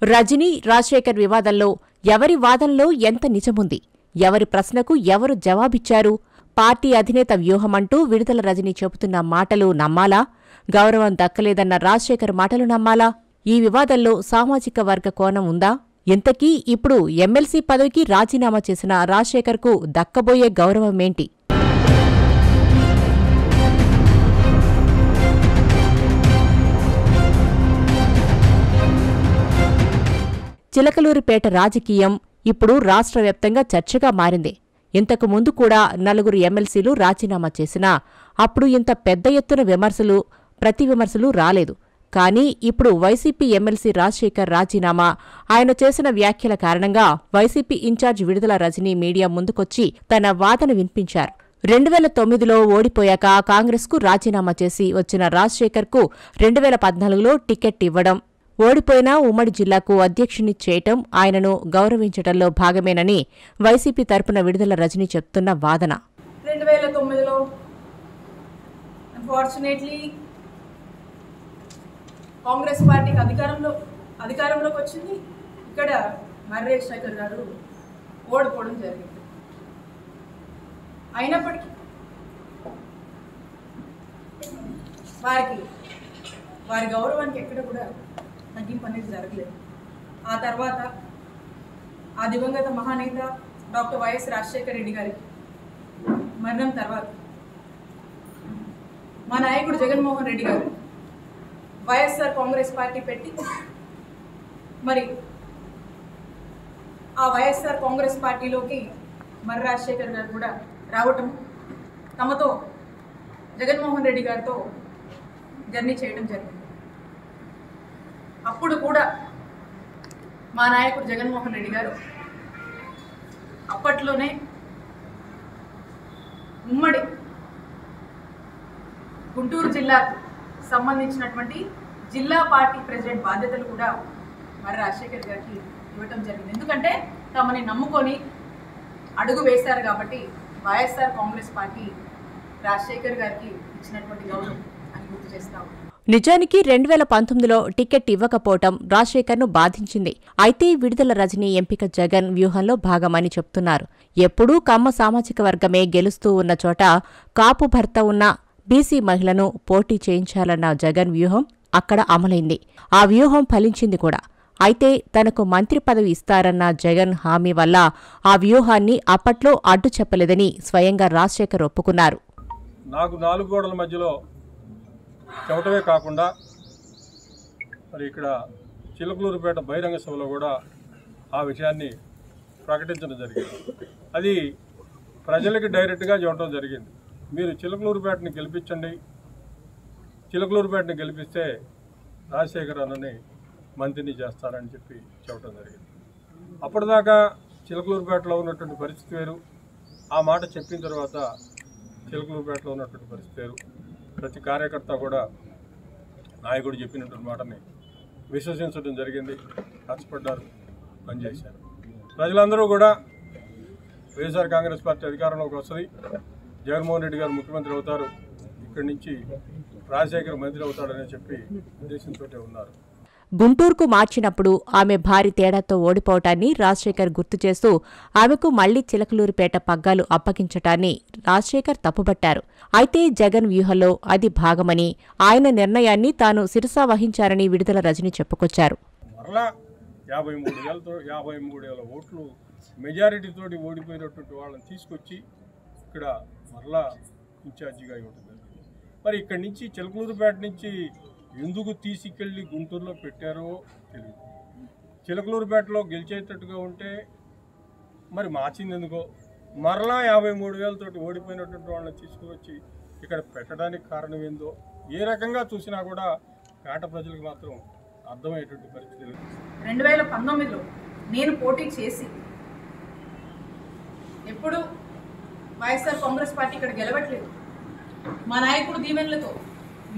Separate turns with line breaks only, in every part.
రజనీ రాజశేఖర్ వివాదంలో ఎవరి వాదనలో ఎంత నిజముంది? ఎవరి ప్రశ్నకు ఎవరు జవాబిచ్చారు? పార్టీ అధినేత వ్యూహమంటూ విడుదల రజనీ చెబుతున్న మాటలు నమ్మాలా? గౌరవం దక్కలేదన్న రాజశేఖర్ మాటలు నమ్మాలా? ఈ వివాదంలో సామాజిక వర్గ కోణం ఉందా? ఇంతకీ ఇప్పుడు ఎమ్మెల్సీ పదవికి రాజీనామా చేసిన రాజశేఖర్కు దక్కబోయే గౌరవమేంటి? చిలకలూరిపేట రాజకీయం ఇప్పుడు రాష్ట్ర వ్యాప్తంగా చర్చగా మారింది. ఇంతకు ముందు కూడా 4 ఎమ్మెల్సీలు రాజీనామా చేసినా అప్పుడు ఇంత పెద్ద ఎత్తున ప్రతివిమర్శలు రాలేదు. కానీ ఇప్పుడు వైసీపీ ఎమ్మెల్సీ రాజశేఖర్ రాజీనామా, ఆయన చేసిన వ్యాఖ్యల కారణంగా వైసీపీ ఇన్ఛార్జ్ విడుదల రజనీ మీడియా ముందుకొచ్చి తన వాదన వినిపించారు. 2009లో ఓడిపోయాక కాంగ్రెస్కు రాజీనామా చేసి వచ్చిన రాజశేఖర్కు 2014లో టికెట్ ఇవ్వడం, ఓడిపోయినా ఉమ్మడి జిల్లాకు అధ్యక్షుని చేయటం ఆయనను గౌరవించడంలో భాగమేనని వైసీపీ తరపున విడుదల రజనీ చెప్తున్న వాదన.
2009లో అన్ఫార్చునేట్లీ కాంగ్రెస్ పార్టీకి అధికారంలోకి వచ్చింది. ఇక్కడ మర్రి శేఖర్ గారు ఓడిపోవడం జరిగింది. అయినప్పటికీ వారి గౌరవానికి ఎక్కడ కూడా తగ్గింపు అనేది జరగలేదు. ఆ తర్వాత ఆ దివంగత మహానేత డాక్టర్ వైఎస్ రాజశేఖర రెడ్డి గారికి మరణం తర్వాత మా నాయకుడు జగన్మోహన్ రెడ్డి గారు వైఎస్ఆర్ కాంగ్రెస్ పార్టీ పెట్టి మరి ఆ వైఎస్ఆర్ కాంగ్రెస్ పార్టీలోకి మర్రి రాజశేఖర్ గారు కూడా రావటం, తమతో జగన్మోహన్ రెడ్డి గారితో జర్నీ చేయడం జరిగింది. అప్పుడు కూడా మా నాయకుడు జగన్మోహన్ రెడ్డి గారు అప్పట్లోనే ఉమ్మడి గుంటూరు జిల్లాకు సంబంధించినటువంటి జిల్లా పార్టీ ప్రెసిడెంట్ బాధ్యతలు కూడా మర్రి రాజశేఖర్ గారికి ఇవ్వటం జరిగింది. ఎందుకంటే తమని నమ్ముకొని అడుగు వేశారు కాబట్టి వైఎస్ఆర్ కాంగ్రెస్ పార్టీ రాజశేఖర్ గారికి ఇచ్చినటువంటి గౌరవం అని గుర్తు చేస్తా ఉన్నాం.
నిజానికి 2019లో టికెట్ ఇవ్వకపోవటం రాజశేఖర్ను బాధించింది. అయితే విడుదల రజనీ ఎంపిక జగన్ వ్యూహంలో భాగమని చెప్తున్నారు. ఎప్పుడూ కమ్మ సామాజిక వర్గమే గెలుస్తూ ఉన్న చోట కాపు భర్త ఉన్న బీసీ మహిళను పోటీ చేయించాలన్న జగన్ వ్యూహం అక్కడ అమలైంది. ఆ వ్యూహం ఫలించింది కూడా. అయితే తనకు మంత్రి పదవి ఇస్తారన్న జగన్ హామీ వల్ల ఆ వ్యూహాన్ని అప్పట్లో అడ్డు చెప్పలేదని స్వయంగా రాజశేఖర్ ఒప్పుకున్నారు.
నాకు 4 గోడల మధ్యలో చెప్పటమే కాకుండా మరి ఇక్కడ చిలకలూరుపేట బహిరంగ సభలో కూడా ఆ విషయాన్ని ప్రకటించడం జరిగింది. అది ప్రజలకి డైరెక్ట్గా చెప్పడం జరిగింది. మీరు చిలకలూరుపేటని గెలిపించండి, చిలకలూరుపేటని గెలిపిస్తే రాజశేఖర్ అన్నని మంత్రిని చేస్తారని చెప్పి చెప్పడం జరిగింది. అప్పటిదాకా చిలకలూరుపేటలో ఉన్నటువంటి పరిస్థితి వేరు, ఆ మాట చెప్పిన తర్వాత చిలకలూరుపేటలో ఉన్నటువంటి పరిస్థితి వేరు. ప్రతి కార్యకర్త కూడా నాయకుడు చెప్పినటువంటి మాటని విశ్వసించడం జరిగింది. కష్టపడ్డారు, పనిచేశారు. ప్రజలందరూ కూడా వైఎస్ఆర్ కాంగ్రెస్ పార్టీ అధికారంలోకి వస్తుంది, జగన్మోహన్ రెడ్డి గారు ముఖ్యమంత్రి అవుతారు, ఇక్కడి నుంచి రాజశేఖర్ మంత్రి అవుతాడని చెప్పి ఉద్దేశంతో ఉన్నారు.
గుంటూరుకు మార్చినప్పుడు ఆమె భారీ తేడాతో ఓడిపోవటాన్ని రాజశేఖర్ గుర్తు చేస్తూ ఆమెకు మళ్లీ చిలకలూరిపేట పగ్గాలు అప్పగించటాన్ని రాజశేఖర్ తప్పుబట్టారు. అయితే జగన్ వ్యూహంలో అది భాగమని, ఆయన నిర్ణయాన్ని తాను శిరసా వహించారని విడుదల రజనీ చెప్పుకొచ్చారు.
మరలా 53,000 ఓట్లు మెజారిటీతోటి ఓడిపోయినటువంటి వాళ్ళని తీసుకొచ్చి ఇక్కడ మరలా ఇన్ఛార్జిగా ఇవ్వడం జరిగింది. మరి ఇక్కడి నుంచి చిలకలూరుపేట నుంచి ఎందుకు తీసుకెళ్ళి గుంటూరులో పెట్టారో తెలియదు. చిలకలూరుపేటలో గెలిచేటట్టుగా ఉంటే మరి మార్చింది ఎందుకో, మరలా 53,000 తోటి ఓడిపోయినటువంటి వాళ్ళని తీసుకువచ్చి ఇక్కడ పెట్టడానికి కారణం ఏందో ఏ రకంగా చూసినా కూడా పేట ప్రజలకు మాత్రం అర్థమయ్యేటువంటి పరిస్థితి.
2019లో నేను పోటీ చేసి ఎప్పుడు వైఎస్ఆర్ కాంగ్రెస్ పార్టీ ఇక్కడ గెలవట్లేదు. మా నాయకుడు దీవెనలతో,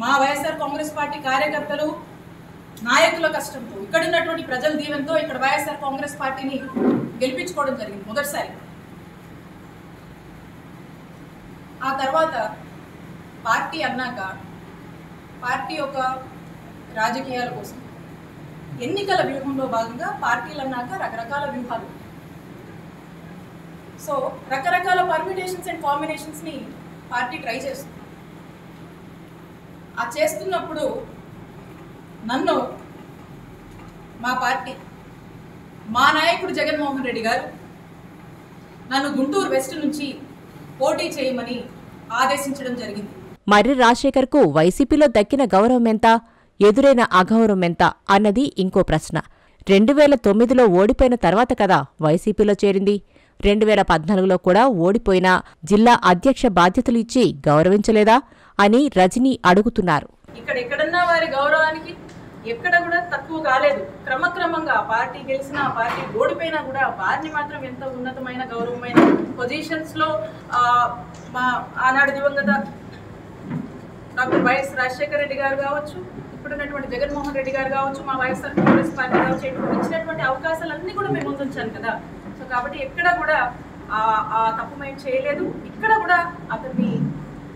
మా వైఎస్ఆర్ కాంగ్రెస్ పార్టీ కార్యకర్తలు నాయకుల కష్టంతో, ఇక్కడ ఉన్నటువంటి ప్రజల దీవెనతో ఇక్కడ వైఎస్ఆర్ కాంగ్రెస్ పార్టీని గెలిపించుకోవడం జరిగింది మొదటిసారి. ఆ తర్వాత పార్టీ అన్నాక పార్టీ యొక్క రాజకీయాల కోసం ఎన్నికల వ్యూహంలో భాగంగా పార్టీలు అన్నాక రకరకాల వ్యూహాలు. సో రకరకాల పర్మిటేషన్స్ అండ్ కాంబినేషన్స్ని పార్టీ ట్రై చేస్తుంది. ఆ చేస్తున్నప్పుడు నన్ను మా పార్టీ, మా నాయకుడు జగన్మోహన్ రెడ్డి గారు నన్ను గుంటూరు వెస్ట్ నుంచి పోటీ చేయమని ఆదేశించడం జరిగింది.
మర్రి రాజశేఖర్కు వైసీపీలో దక్కిన గౌరవం ఎంత, ఎదురైన అగౌరవం ఎంత అన్నది ఇంకో ప్రశ్న. 2009లో ఓడిపోయిన తర్వాత కదా వైసీపీలో చేరింది. 2014లో కూడా ఓడిపోయినా జిల్లా అధ్యక్ష బాధ్యతలు ఇచ్చి గౌరవించలేదా అని రజనీ అడుగుతున్నారు.
ఎక్కడెక్కడన్నా వారి గౌరవానికి ఎక్కడ కూడా తక్కువ కాలేదు. క్రమక్రమంగా పార్టీ గెలిచినా, పార్టీ ఓడిపోయినా కూడా వారిని మాత్రం ఎంత ఉన్నతమైన గౌరవమైన పొజిషన్స్లో మా ఆనాడు దివంగత డాక్టర్ వైఎస్ రాజశేఖర రెడ్డి గారు కావచ్చు, ఇప్పుడున్నటువంటి జగన్మోహన్ రెడ్డి గారు కావచ్చు, మా వైఎస్ఆర్ కాంగ్రెస్ పార్టీ కావచ్చు, ఇచ్చినటువంటి అవకాశాలన్నీ కూడా మేము ముందుంచాను కదా. సో కాబట్టి ఎక్కడ కూడా ఆ తప్పు మేము చేయలేదు. ఇక్కడ కూడా అతన్ని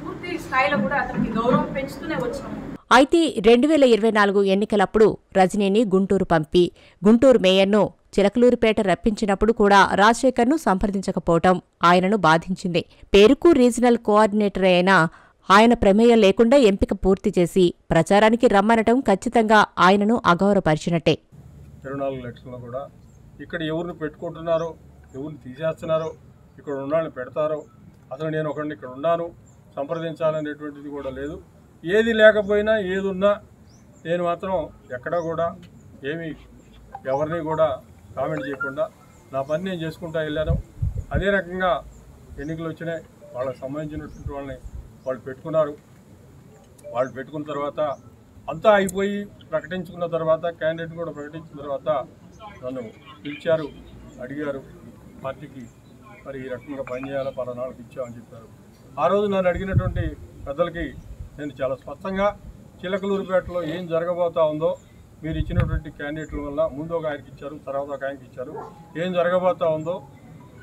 పూర్తి స్థాయిలో కూడా అతనికి గౌరవం పెంచుతూనే వచ్చాము.
అయితే 2024 ఎన్నికలప్పుడు రజనీని గుంటూరు పంపి గుంటూరు మేయర్ను చిలకలూరిపేట రప్పించినప్పుడు కూడా రాజశేఖర్ను సంప్రదించకపోవటం ఆయనను బాధించింది. పేరుకు రీజనల్ కోఆర్డినేటర్ అయిన ఆయన ప్రమేయం లేకుండా ఎంపిక పూర్తి చేసి ప్రచారానికి రమ్మనటం ఖచ్చితంగా ఆయనను అగౌరవపరిచినట్టే.
24 ఎలక్షన్లో కూడా ఇక్కడ ఎవరిని పెట్టుకుంటున్నారో, ఎవరిని తీసేస్తున్నారో, ఇక్కడ ఉన్నాళ్ళని పెడతారో, అసలు నేను ఒకరిని ఇక్కడ ఉన్నాను సంప్రదించాలనేటువంటిది కూడా లేదు. ఏది లేకపోయినా ఏది ఉన్నా నేను మాత్రం ఎక్కడా కూడా ఏమీ ఎవరిని కూడా కామెంట్ చేయకుండా నా పని నేను చేసుకుంటా వెళ్ళాను. అదే రకంగా ఎన్నికలు వచ్చినాయి, వాళ్ళకి సంబంధించినటువంటి వాళ్ళని వాళ్ళు పెట్టుకున్నారు. వాళ్ళు పెట్టుకున్న తర్వాత అంతా అయిపోయి ప్రకటించుకున్న తర్వాత, క్యాండిడేట్ కూడా ప్రకటించిన తర్వాత నన్ను పిలిచారు, అడిగారు పార్టీకి మరి ఈ రకంగా పనిచేయాలా, పలానాళ్ళకి ఇచ్చామని చెప్పారు. ఆ రోజు నన్ను అడిగినటువంటి పెద్దలకి నేను చాలా స్పష్టంగా చిలకలూరిపేటలో ఏం జరగబోతా ఉందో, మీరు ఇచ్చినటువంటి క్యాండిడేట్ల వల్ల ముందు ఒక ఆయనకి ఇచ్చారు, తర్వాత ఒక ఆయనకి ఇచ్చారు, ఏం జరగబోతా ఉందో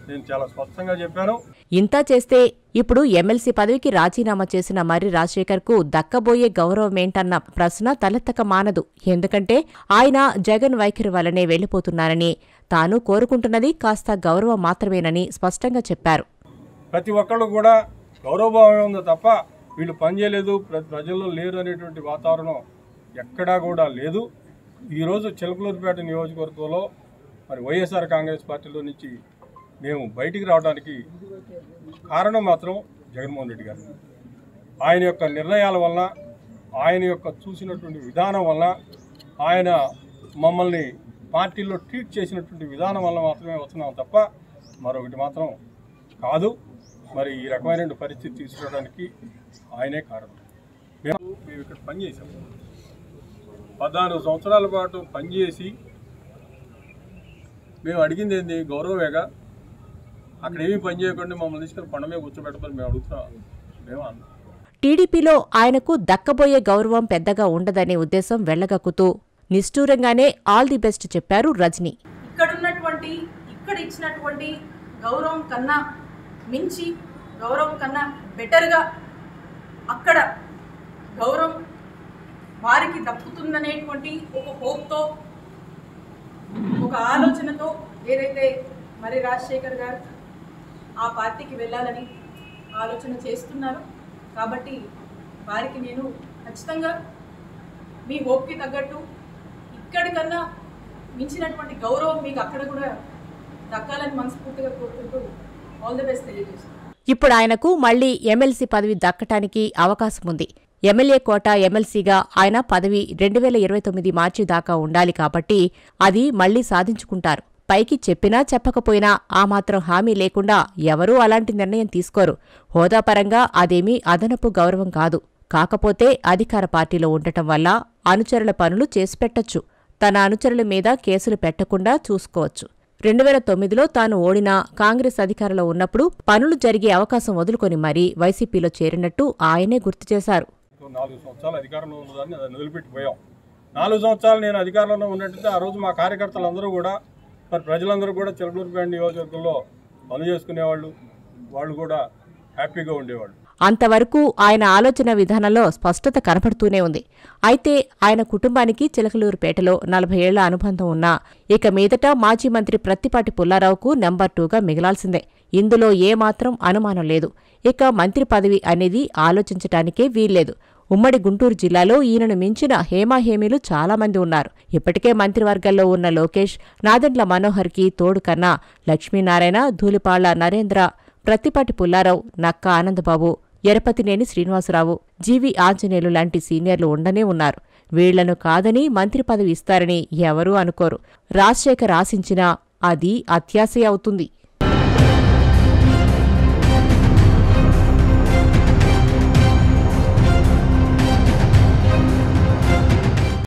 నేను చాలా స్పష్టంగా చెప్పాను.
ఇంతా చేస్తే ఇప్పుడు ఎమ్మెల్సీ పదవికి రాజీనామా చేసిన మర్రి రాజశేఖర్కు దక్కబోయే గౌరవమేంటన్న ప్రశ్న తలెత్తక మానదు. ఎందుకంటే ఆయన జగన్ వైఖరి వల్లనే వెళ్లిపోతున్నారని, తాను కోరుకుంటున్నది కాస్త గౌరవం మాత్రమేనని స్పష్టంగా చెప్పారు.
ప్రతి ఒక్కళ్ళు కూడా గౌరవభావమే ఉందో తప్ప వీళ్ళు పనిచేయలేదు, ప్రజల్లో లేరు అనేటువంటి వాతావరణం ఎక్కడా కూడా లేదు. ఈరోజు చిలకలూరిపేట నియోజకవర్గంలో మరి వైఎస్ఆర్ కాంగ్రెస్ పార్టీలో నుంచి మేము బయటికి రావడానికి కారణం మాత్రం జగన్మోహన్ రెడ్డి గారు. ఆయన యొక్క నిర్ణయాల వల్ల, ఆయన యొక్క చూసినటువంటి విధానం వల్ల, ఆయన మమ్మల్ని పార్టీలో ట్రీట్ చేసినటువంటి విధానం వల్ల మాత్రమే వస్తున్నాం తప్ప మరొకటి మాత్రం కాదు. మరి ఈ రకమైన పరిస్థితి తీసుకురావడానికి ఆయనే కారణం. మేము ఇక్కడ పనిచేసాము, 14 సంవత్సరాల పాటు పనిచేసి మేము అడిగింది ఏంది, గౌరవమేగా. అక్కడ ఏమీ పని చేయకుండా మమ్మల్ని తీసుకుని పండమే కూర్చోబెట్టమని మేము అడుగుతున్నాం. మేము అన్నాం.
టీడీపీలో ఆయనకు దక్కబోయే గౌరవం పెద్దగా ఉండదనే ఉద్దేశం వెళ్లగక్కుతూ నిష్ఠూరంగానే ఆల్ ది బెస్ట్ చెప్పారు రజనీ.
ఇక్కడ ఇచ్చినటువంటి గౌరవం కన్నా మించి, గౌరవం కన్నా బెటర్గా అక్కడ గౌరవం వారికి దక్కుతుందనేటువంటి ఒక హోప్తో, ఒక ఆలోచనతో ఏదైతే మరి రాజశేఖర్ గారు ఆ పార్టీకి వెళ్ళాలని ఆలోచన చేస్తున్నారు. కాబట్టి వారికి నేను ఖచ్చితంగా మీ హోప్కి తగ్గట్టు ఇక్కడికన్నా మించినటువంటి గౌరవం మీకు అక్కడ కూడా దక్కాలని మనస్ఫూర్తిగా కోరుకుంటూ ఆల్ ది బెస్ట్ తెలియజేస్తాను.
ఇప్పుడు ఆయనకు మళ్లీ ఎమ్మెల్సీ పదవి దక్కటానికి అవకాశం ఉంది. ఎమ్మెల్యే కోట ఎమ్మెల్సీగా ఆయన పదవి 2029 మార్చి దాకా ఉండాలి కాబట్టి అది మళ్లీ సాధించుకుంటారు. పైకి చెప్పినా చెప్పకపోయినా ఆ మాత్రం హామీ లేకుండా ఎవరూ అలాంటి నిర్ణయం తీసుకోరు. హోదాపరంగా అదేమీ అదనపు గౌరవం కాదు. కాకపోతే అధికార పార్టీలో ఉండటం వల్ల అనుచరుల పనులు చేసిపెట్టొచ్చు. తన అనుచరుల మీద కేసులు పెట్టకుండా చూసుకోవచ్చు. 2009లో తాను ఓడినా కాంగ్రెస్ అధికారంలో ఉన్నప్పుడు పనులు జరిగే అవకాశం వదులుకొని మరీ వైసీపీలో చేరినట్టు ఆయనే గుర్తు చేశారు.
4 సంవత్సరాలు అధికారంలో ఉన్నదాన్ని అది నిలబెట్టిపోయాం. 4 సంవత్సరాలు నేను అధికారంలో ఉన్నట్టయితే ఆ రోజు మా కార్యకర్తలందరూ కూడా, మరి ప్రజలందరూ కూడా చిలకలూరిపేట నియోజకవర్గంలో పనులు చేసుకునేవాళ్ళు, వాళ్ళు కూడా హ్యాపీగా ఉండేవాళ్ళు.
అంతవరకు ఆయన ఆలోచన విధానంలో స్పష్టత కనపడుతూనే ఉంది. అయితే ఆయన కుటుంబానికి చిలకలూరుపేటలో 40 ఏళ్ల అనుబంధం ఉన్నా ఇక మీదట మాజీ మంత్రి ప్రత్తిపాటి పుల్లారావుకు నెంబర్ 2గా మిగలాల్సిందే. ఇందులో ఏమాత్రం అనుమానం లేదు. ఇక మంత్రి పదవి అనేది ఆలోచించటానికే వీల్లేదు. ఉమ్మడి గుంటూరు జిల్లాలో ఈయనను మించిన హేమాహేమీలు చాలామంది ఉన్నారు. ఇప్పటికే మంత్రివర్గంలో ఉన్న లోకేష్, నాదెండ్ల మనోహర్కి తోడు కన్నా లక్ష్మీనారాయణ, ధూళిపాళ్ల నరేంద్ర, ప్రత్తిపాటి పుల్లారావు, నక్క ఆనందబాబు, ఎరపతినేని శ్రీనివాసరావు, జీవి ఆంజనేయులు లాంటి సీనియర్లు ఉండనే ఉన్నారు. వీళ్లను కాదని మంత్రి పదవి ఇస్తారని ఎవరూ అనుకోరు. రాజశేఖర్ ఆశించినా అది అత్యాశే అవుతుంది.